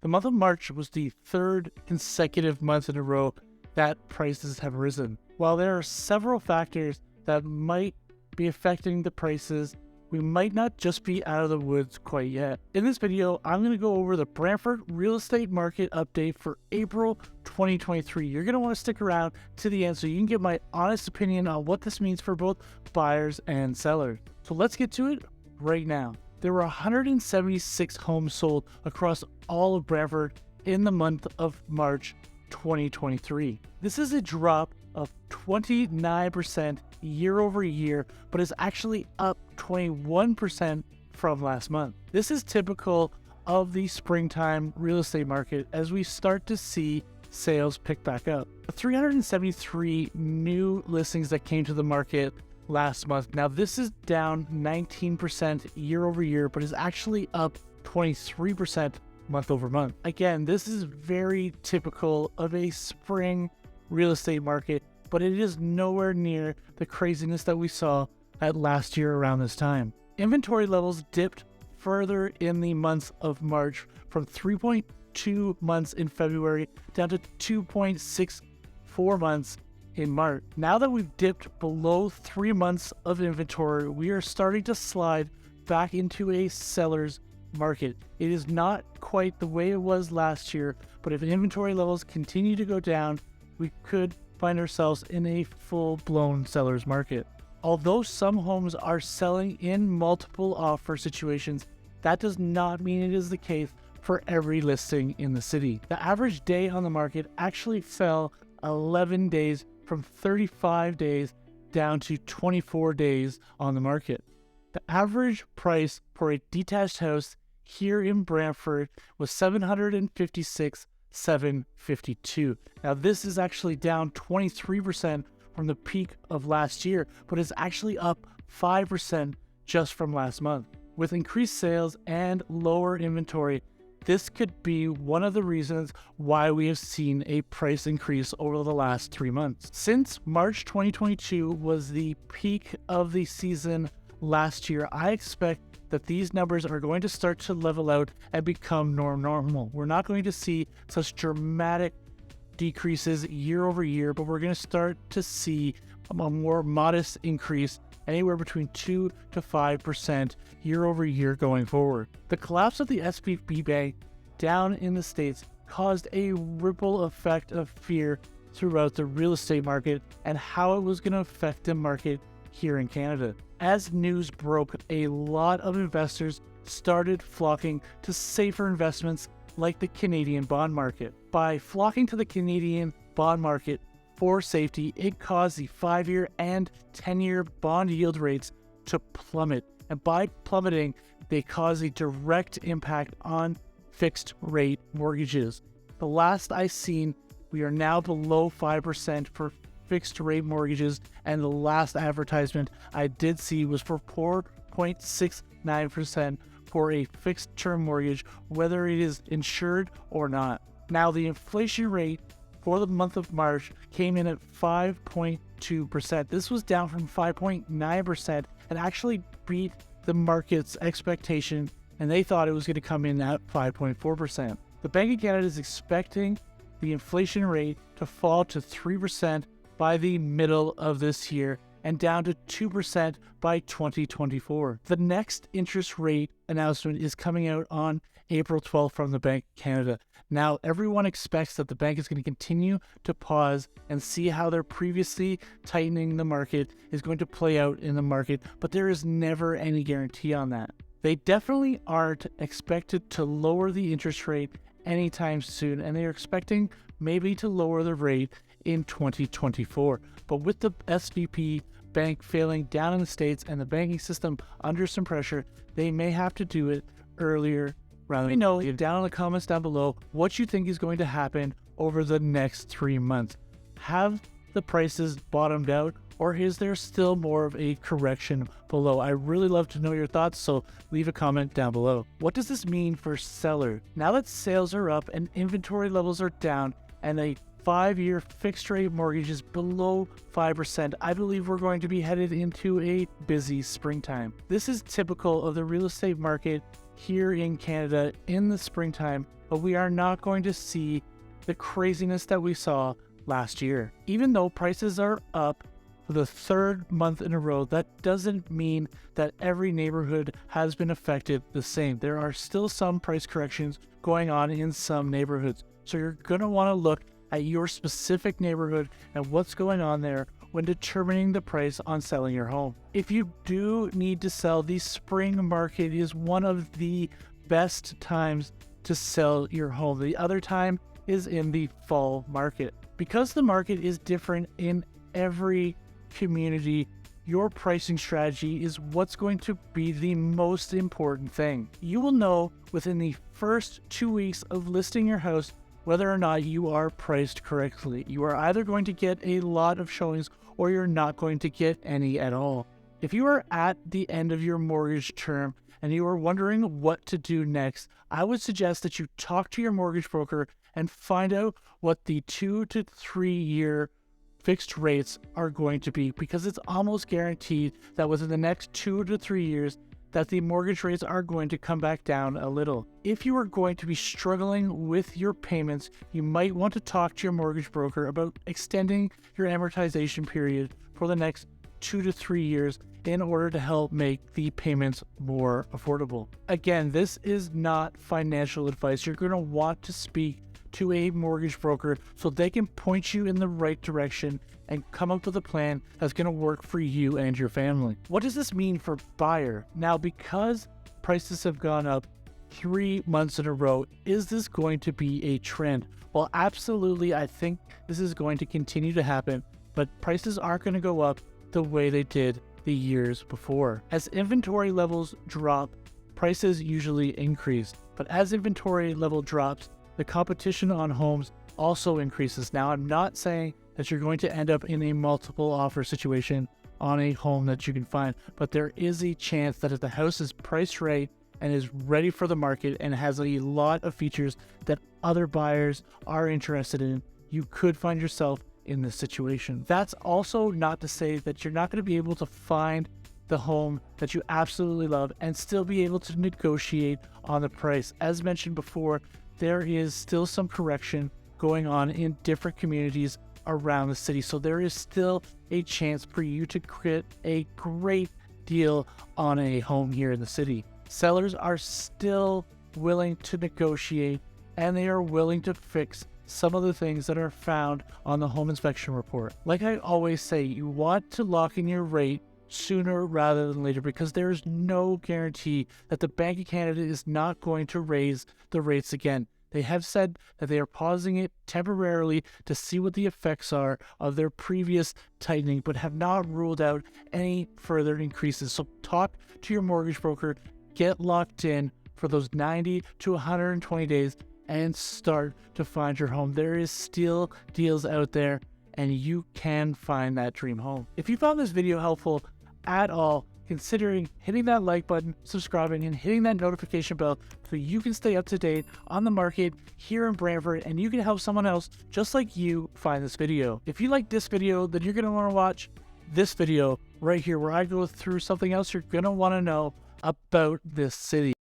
The month of March was the third consecutive month in a row that prices have risen. While there are several factors that might be affecting the prices, we might not just be out of the woods quite yet. In this video, I'm going to go over the Brantford real estate market update for April 2023. You're going to want to stick around to the end so you can get my honest opinion on what this means for both buyers and sellers. So let's get to it right now. There were 176 homes sold across all of Brantford in the month of March 2023. This is a drop of 29% year over year, but is actually up 21% from last month. This is typical of the springtime real estate market as we start to see sales pick back up. The 373 new listings that came to the market last month. Now this is down 19% year over year, but is actually up 23% month over month. Again, this is very typical of a spring real estate market, but it is nowhere near the craziness that we saw at last year around this time. Inventory levels dipped further in the months of March from 3.2 months in February down to 2.64 months in March. Now that we've dipped below 3 months of inventory, we are starting to slide back into a seller's market. It is not quite the way it was last year, but if inventory levels continue to go down, we could find ourselves in a full-blown seller's market. Although some homes are selling in multiple offer situations, that does not mean it is the case for every listing in the city. The average day on the market actually fell 11 days from 35 days down to 24 days on the market. The average price for a detached house here in Brantford was $756,752. Now this is actually down 23% from the peak of last year, but is actually up 5% just from last month. With increased sales and lower inventory, this could be one of the reasons why we have seen a price increase over the last 3 months. Since March 2022 was the peak of the season last year, I expect that these numbers are going to start to level out and become normal. We're not going to see such dramatic decreases year over year, but we're going to start to see a more modest increase, anywhere between 2 to 5% year over year going forward. The collapse of the SVB Bank down in the States caused a ripple effect of fear throughout the real estate market and how it was going to affect the market here in Canada. As news broke, a lot of investors started flocking to safer investments like the Canadian bond market. By flocking to the Canadian bond market for safety, it caused the 5-year and 10-year bond yield rates to plummet. And by plummeting, they caused a direct impact on fixed rate mortgages. The last I seen, we are now below 5% for fixed rate mortgages, and the last advertisement I did see was for 4.69% for a fixed term mortgage, whether it is insured or not. Now the inflation rate for the month of March came in at 5.2%. This was down from 5.9% and actually beat the market's expectation, and they thought it was going to come in at 5.4%. The Bank of Canada is expecting the inflation rate to fall to 3% by the middle of this year and down to 2% by 2024. The next interest rate announcement is coming out on April 12th from the Bank of Canada. Now, everyone expects that the bank is going to continue to pause and see how their previously tightening the market is going to play out in the market, but there is never any guarantee on that. They definitely aren't expected to lower the interest rate anytime soon, and they are expecting maybe to lower the rate in 2024. But with the SVB Bank failing down in the States and the banking system under some pressure, they may have to do it earlier rather than know. Down in the comments down below what you think is going to happen over the next 3 months. Have the prices bottomed out, or is there still more of a correction below? I really love to know your thoughts, so leave a comment down below. What does this mean for sellers? Now that sales are up and inventory levels are down and a 5-year fixed rate mortgage is below 5%, I believe we're going to be headed into a busy springtime. This is typical of the real estate market here in Canada in the springtime, but we are not going to see the craziness that we saw last year. Even though prices are up for the third month in a row, that doesn't mean that every neighborhood has been affected the same. There are still some price corrections going on in some neighborhoods. So you're going to want to look at your specific neighborhood and what's going on there when determining the price on selling your home. If you do need to sell, the spring market is one of the best times to sell your home. The other time is in the fall market. Because the market is different in every community, your pricing strategy is what's going to be the most important thing. You will know within the first 2 weeks of listing your house whether or not you are priced correctly. You are either going to get a lot of showings or you're not going to get any at all. If you are at the end of your mortgage term and you are wondering what to do next, I would suggest that you talk to your mortgage broker and find out what the 2 to 3 year fixed rates are going to be, because it's almost guaranteed that within the next 2 to 3 years that the mortgage rates are going to come back down a little. If you are going to be struggling with your payments, you might want to talk to your mortgage broker about extending your amortization period for the next 2 to 3 years in order to help make the payments more affordable. Again, this is not financial advice. You're going to want to speak to a mortgage broker so they can point you in the right direction and come up with a plan that's going to work for you and your family. What does this mean for buyer? Now, because prices have gone up 3 months in a row, is this going to be a trend? Well, absolutely. I think this is going to continue to happen, but prices aren't going to go up the way they did the years before. As inventory levels drop, prices usually increase, but as inventory level drops, the competition on homes also increases. Now, I'm not saying that you're going to end up in a multiple offer situation on a home that you can find, but there is a chance that if the house is priced right and is ready for the market and has a lot of features that other buyers are interested in, you could find yourself in this situation. That's also not to say that you're not going to be able to find the home that you absolutely love and still be able to negotiate on the price. As mentioned before, there is still some correction going on in different communities around the city. So there is still a chance for you to get a great deal on a home here in the city. Sellers are still willing to negotiate and they are willing to fix some of the things that are found on the home inspection report. Like I always say, you want to lock in your rate sooner rather than later, because there is no guarantee that the Bank of Canada is not going to raise the rates again. They have said that they are pausing it temporarily to see what the effects are of their previous tightening, but have not ruled out any further increases. So talk to your mortgage broker, get locked in for those 90 to 120 days and start to find your home. There is still deals out there and you can find that dream home. If you found this video helpful at all, considering hitting that like button, subscribing, and hitting that notification bell so you can stay up to date on the market here in Brantford and you can help someone else just like you find this video. If you like this video, then you're going to want to watch this video right here where I go through something else you're going to want to know about this city.